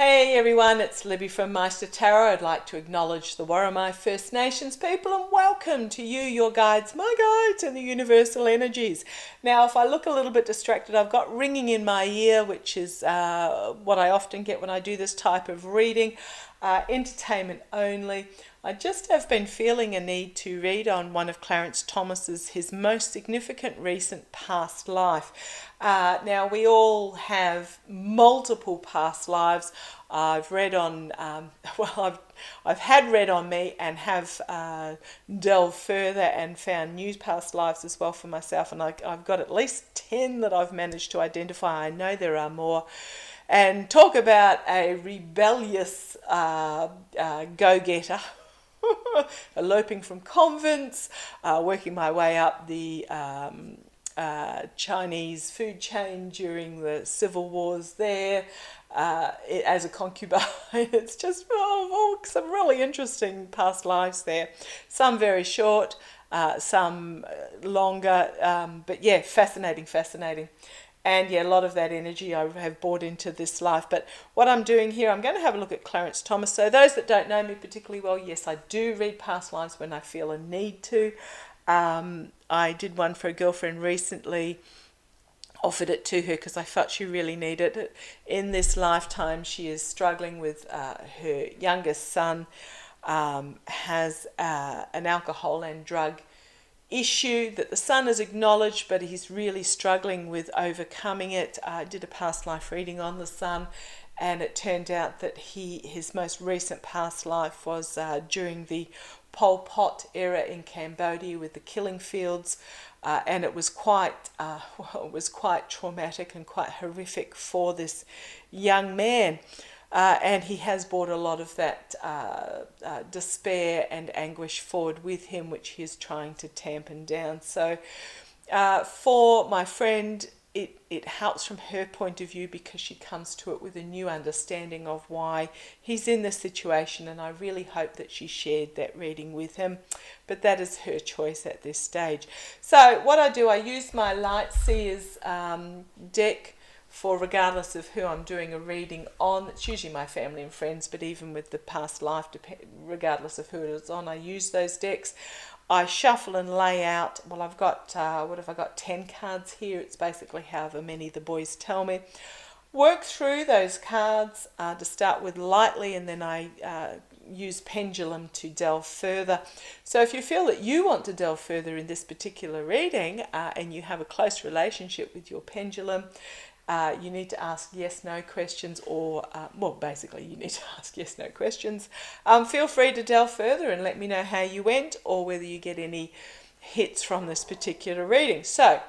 Hey everyone, it's Libby from Meister Tarot. I'd like to acknowledge the Worimi First Nations people and welcome to you, your guides, my guides, and the universal energies. Now, if I look a little bit distracted, I've got ringing in my ear, which is what I often get when I do this type of reading. Entertainment only. I just have been feeling a need to read on one of Clarence Thomas's, his most significant recent past life. Now, we all have multiple past lives. I've read on, I've had read on me and have delved further and found new past lives as well for myself. And I've got at least 10 that I've managed to identify. I know there are more. And talk about a rebellious go-getter. Eloping from convents, working my way up the Chinese food chain during the civil wars there as a concubine. It's just some really interesting past lives there. Some very short, some longer, but yeah, fascinating. And yeah, a lot of that energy I have brought into this life. But what I'm doing here, I'm going to have a look at Clarence Thomas. So those that don't know me particularly well, yes, I do read past lives when I feel a need to. I did one for a girlfriend recently, offered it to her because I felt she really needed it. In this lifetime, she is struggling with her youngest son, has an alcohol and drug issue that the son has acknowledged, but he's really struggling with overcoming it. I did a past life reading on the son, and it turned out that his most recent past life was during the Pol Pot era in Cambodia with the killing fields, and it was quite traumatic and quite horrific for this young man. And he has brought a lot of that despair and anguish forward with him, which he is trying to tampen down. So for my friend, it helps from her point of view because she comes to it with a new understanding of why he's in this situation, and I really hope that she shared that reading with him. But that is her choice at this stage. So what I do, I use my Light Seers deck for regardless of who I'm doing a reading on. It's usually my family and friends, but even with the past life, regardless of who it is on, I use those decks. I shuffle and lay out. Well, I've got, 10 cards here. It's basically however many the boys tell me. Work through those cards to start with lightly, and then I use pendulum to delve further. So if you feel that you want to delve further in this particular reading and you have a close relationship with your pendulum, you need to ask yes/no questions, or basically you need to ask yes/no questions. Feel free to delve further and let me know how you went or whether you get any hits from this particular reading. So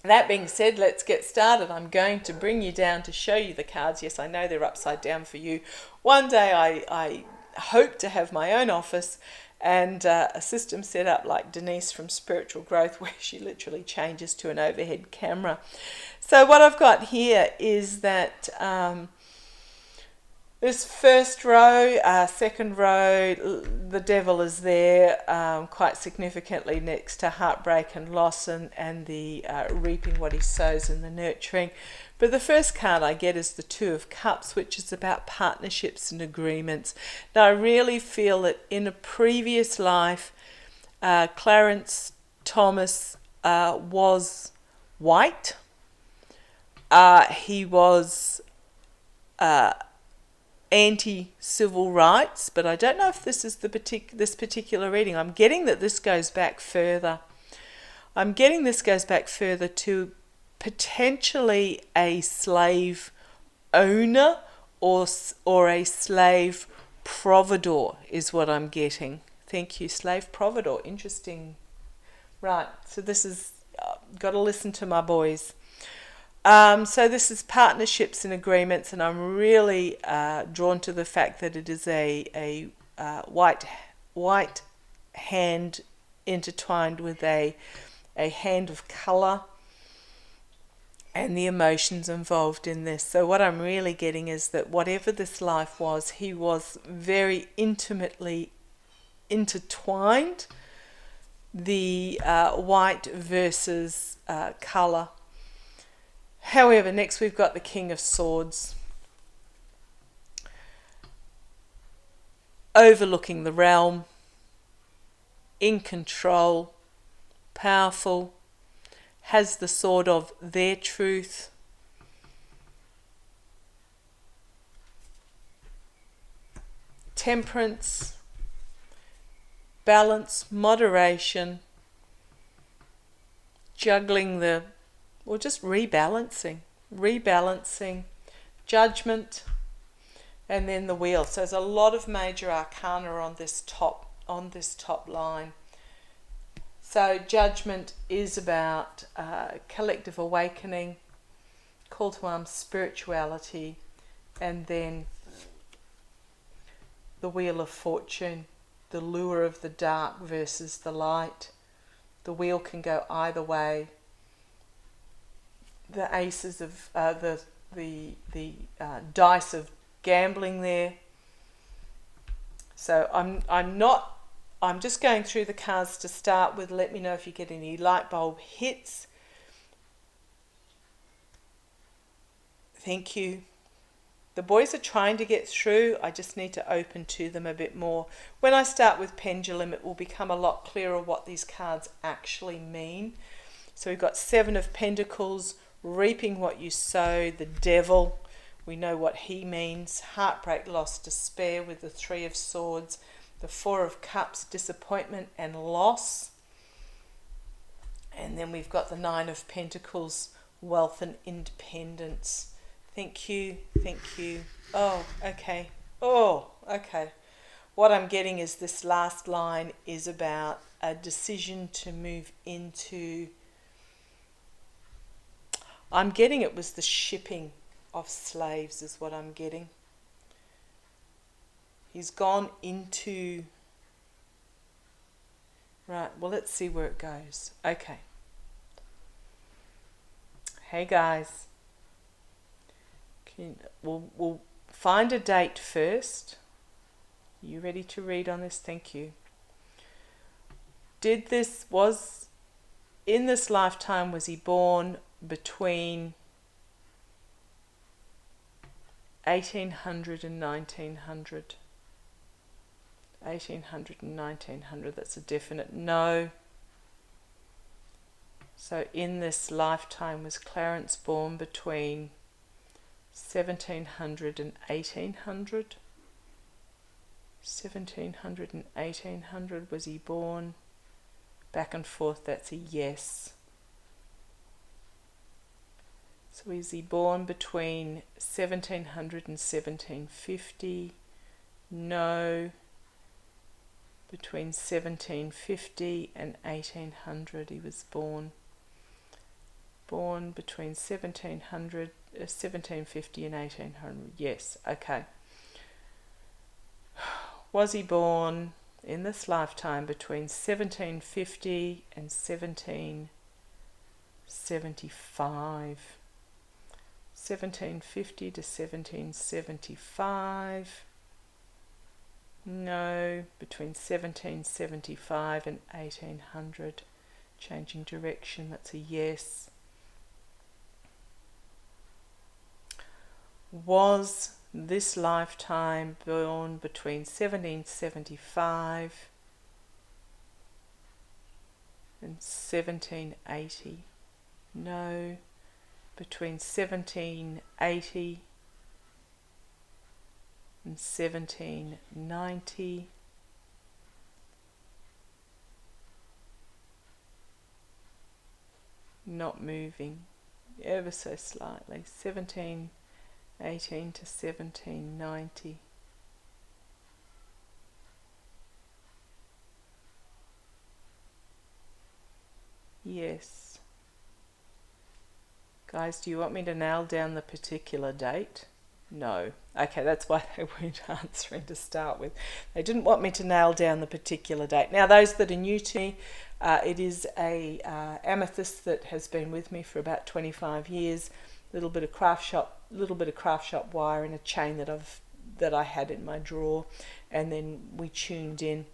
that being said, let's get started. I'm going to bring you down to show you the cards. Yes, I know they're upside down for you. One day I hope to have my own office and a system set up like Denise from Spiritual Growth, where she literally changes to an overhead camera. So what I've got here is that this first row, second row, the devil is there quite significantly next to heartbreak and loss and the reaping what he sows and the nurturing. But the first card I get is the Two of Cups, which is about partnerships and agreements. Now, I really feel that in a previous life, Clarence Thomas was white. He was anti-civil rights, but I don't know if this is this particular reading. I'm getting that this goes back further. I'm getting this goes back further to potentially a slave owner or a slave providor is what I'm getting. Thank you, slave providor. Interesting. Right, so this is, got to listen to my boys. So this is partnerships and agreements, and I'm really drawn to the fact that it is a white hand intertwined with a hand of colour and the emotions involved in this. So what I'm really getting is that whatever this life was, he was very intimately intertwined, the white versus colour. However, next we've got the King of Swords. overlooking the realm, in control, powerful, has the sword of their truth. Temperance, balance, moderation, juggling or just rebalancing, judgment, and then the wheel. So there's a lot of major arcana on this top line. So judgment is about collective awakening, call to arms, spirituality, and then the wheel of fortune, the lure of the dark versus the light. The wheel can go either way. The aces of the dice of gambling there. So I'm just going through the cards to start with. Let me know if you get any light bulb hits. Thank you. The boys are trying to get through. I just need to open to them a bit more. When I start with pendulum, it will become a lot clearer what these cards actually mean. So we've got Seven of Pentacles, reaping what you sow, the devil. We know what he means. Heartbreak, loss, despair with the Three of Swords. The Four of Cups, disappointment and loss. And then we've got the Nine of Pentacles, wealth and independence. Thank you, thank you. Oh, okay. What I'm getting is this last line is about a decision to move into... I'm getting it was the shipping of slaves is what I'm getting. He's gone into... Right, well, let's see where it goes. Okay. Hey, guys. We'll find a date first. You ready to read on this? Thank you. In this lifetime, was he born between 1800 and 1900? 1800 and 1900, that's a definite no. So in this lifetime, was Clarence born between 1700 and 1800? 1700 and 1800, was he born? Back and forth, that's a yes. So is he born between 1700 and 1750? No. Between 1750 and 1800 he was born. Born between 1750 and 1800. Yes, okay. Was he born in this lifetime between 1750 and 1775? 1750 to 1775. No. Between 1775 and 1800. Changing direction, that's a yes. Was this lifetime born between 1775 and 1780? No. Between 1780 and 1790? Not moving ever so slightly. 1718 to 1790. Yes. Guys, do you want me to nail down the particular date? No. Okay, that's why they weren't answering to start with. They didn't want me to nail down the particular date. Now, those that are new to me, it is a amethyst that has been with me for about 25 years. Little bit of craft shop wire in a chain that I had in my drawer, and then we tuned in.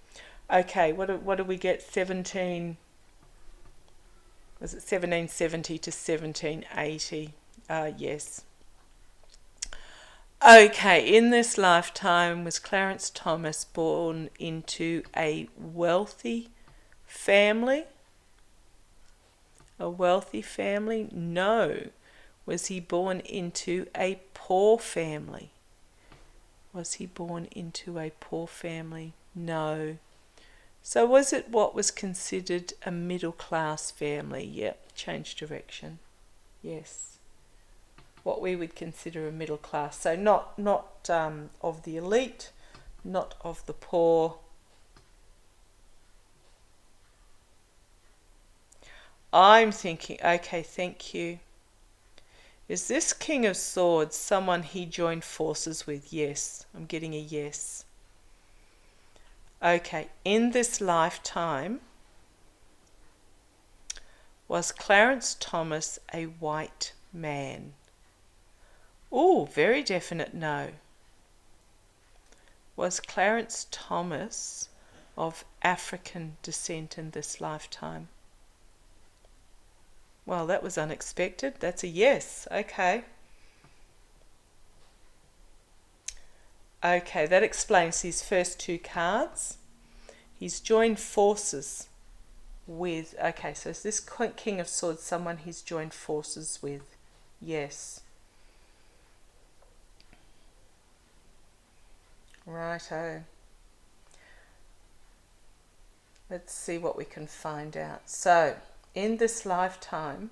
Okay, what do we get? 1770 to 1780? Yes. Okay, in this lifetime, was Clarence Thomas born into a wealthy family? A wealthy family? No. Was he born into a poor family? Was he born into a poor family? No. So was it what was considered a middle class family? Yep, change direction. Yes. What we would consider a middle class. So not of the elite, not of the poor. I'm thinking, okay, thank you. Is this King of Swords someone he joined forces with? Yes, I'm getting a yes. Okay, in this lifetime, was Clarence Thomas a white man? Oh, very definite no. Was Clarence Thomas of African descent in this lifetime? Well, that was unexpected. That's a yes. Okay. Okay, that explains these first two cards. He's joined forces with... Okay, so is this King of Swords someone he's joined forces with? Yes. Righto. Let's see what we can find out. So, in this lifetime,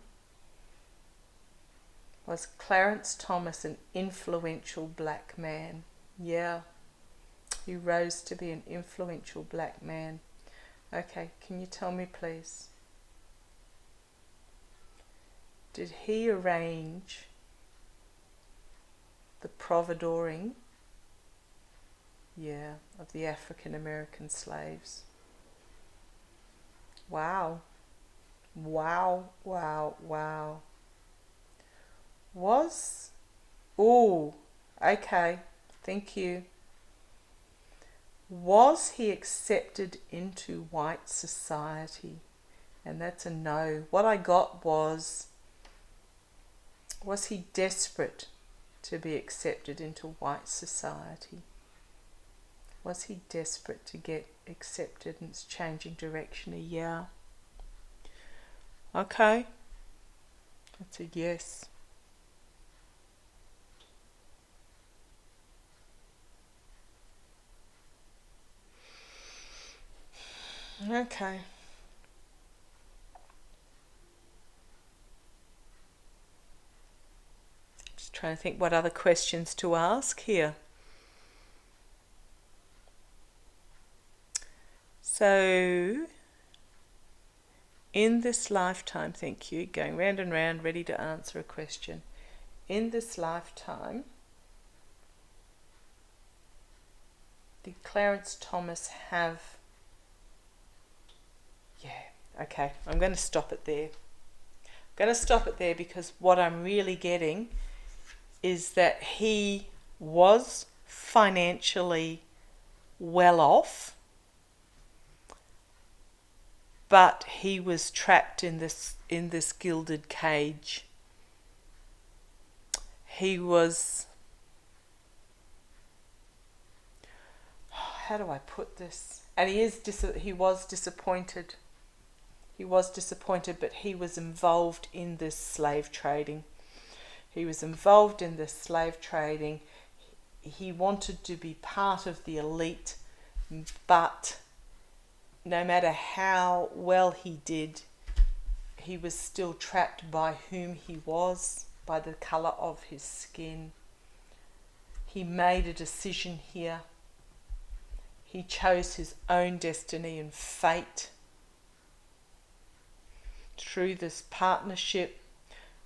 was Clarence Thomas an influential black man? Yeah, he rose to be an influential black man. Okay, can you tell me please? Did he arrange the providoring, yeah, of the African American slaves? Wow. Wow, wow, wow. Was... Oh, okay, thank you. Was he accepted into white society? And that's a no. What I got was he desperate to be accepted into white society? Was he desperate to get accepted? And it's changing direction a yeah. Okay. That's a yes. Okay. Just trying to think what other questions to ask here. So, in this lifetime, thank you, going round and round, ready to answer a question. In this lifetime, did Clarence Thomas have... Yeah, okay, I'm going to stop it there. I'm going to stop it there because what I'm really getting is that he was financially well off, but he was trapped in this gilded cage. He was... How do I put this? And he was disappointed. He was disappointed, but he was involved in this slave trading. He was involved in this slave trading. He wanted to be part of the elite, but no matter how well he did, he was still trapped by whom he was, by the colour of his skin. He made a decision here. He chose his own destiny and fate through this partnership.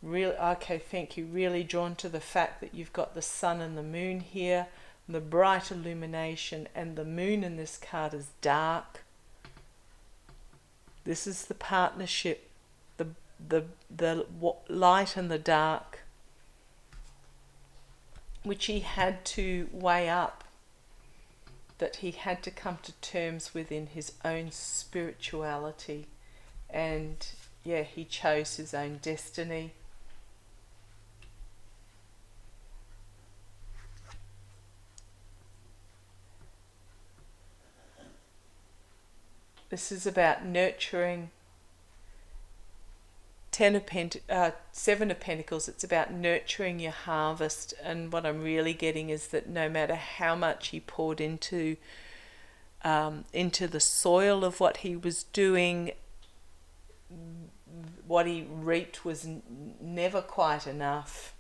Really, okay, thank you. Really drawn to the fact that you've got the sun and the moon here, the bright illumination, and the moon in this card is dark. This is the partnership, the light and the dark, which he had to weigh up, that he had to come to terms with in his own spirituality. And yeah, he chose his own destiny. This is about nurturing. Seven of Pentacles, it's about nurturing your harvest. And what I'm really getting is that no matter how much he poured into the soil of what he was doing, what he reaped was never quite enough.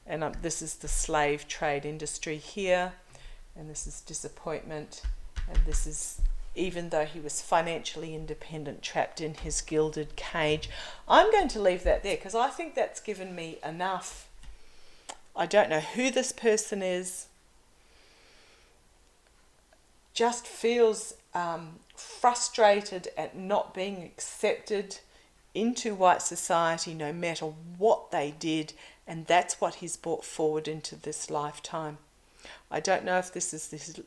And this is the slave trade industry here, and this is disappointment, and this is, even though he was financially independent, trapped in his gilded cage. I'm going to leave that there because I think that's given me enough. I don't know who this person is. Just feels frustrated at not being accepted into white society no matter what they did, and that's what he's brought forward into this lifetime. I don't know if this is his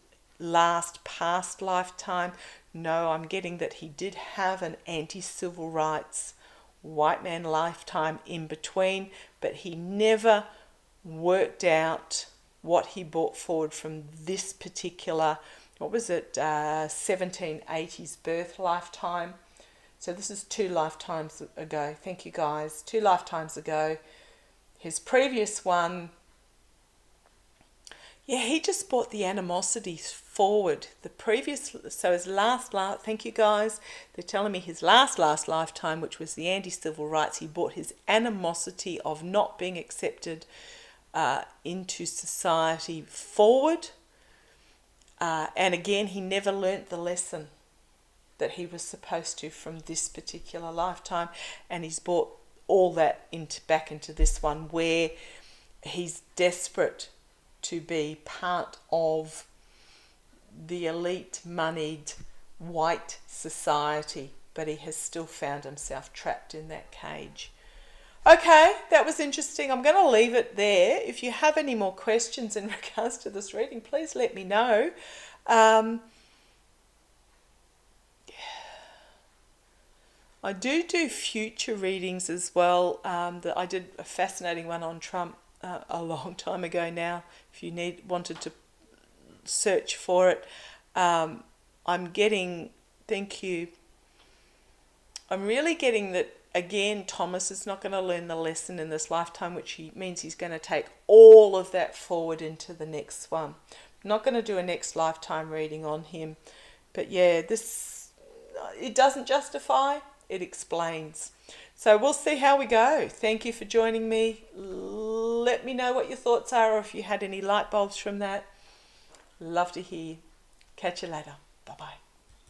past lifetime. No, I'm getting that he did have an anti-civil rights white man lifetime in between, but he never worked out what he brought forward from this particular, 1780s birth lifetime. So this is 2 lifetimes ago. Thank you guys. 2 lifetimes ago. His previous one, he just brought the animosity forward. So his thank you guys. They're telling me his last lifetime, which was the anti-civil rights, he brought his animosity of not being accepted into society forward. And again, he never learnt the lesson that he was supposed to from this particular lifetime, and he's brought all that back into this one, where he's desperate to be part of the elite, moneyed, white society, but he has still found himself trapped in that cage. Okay, that was interesting. I'm going to leave it there. If you have any more questions in regards to this reading, please let me know. I do future readings as well. I did a fascinating one on Trump a long time ago now. If you wanted to search for it, I'm getting. Thank you. I'm really getting that again. Thomas is not going to learn the lesson in this lifetime, which means he's going to take all of that forward into the next one. I'm not going to do a next lifetime reading on him, but yeah, it doesn't justify. It explains. So we'll see how we go. Thank you for joining me. Let me know what your thoughts are, or if you had any light bulbs from that. Love to hear you. Catch you later. Bye-bye.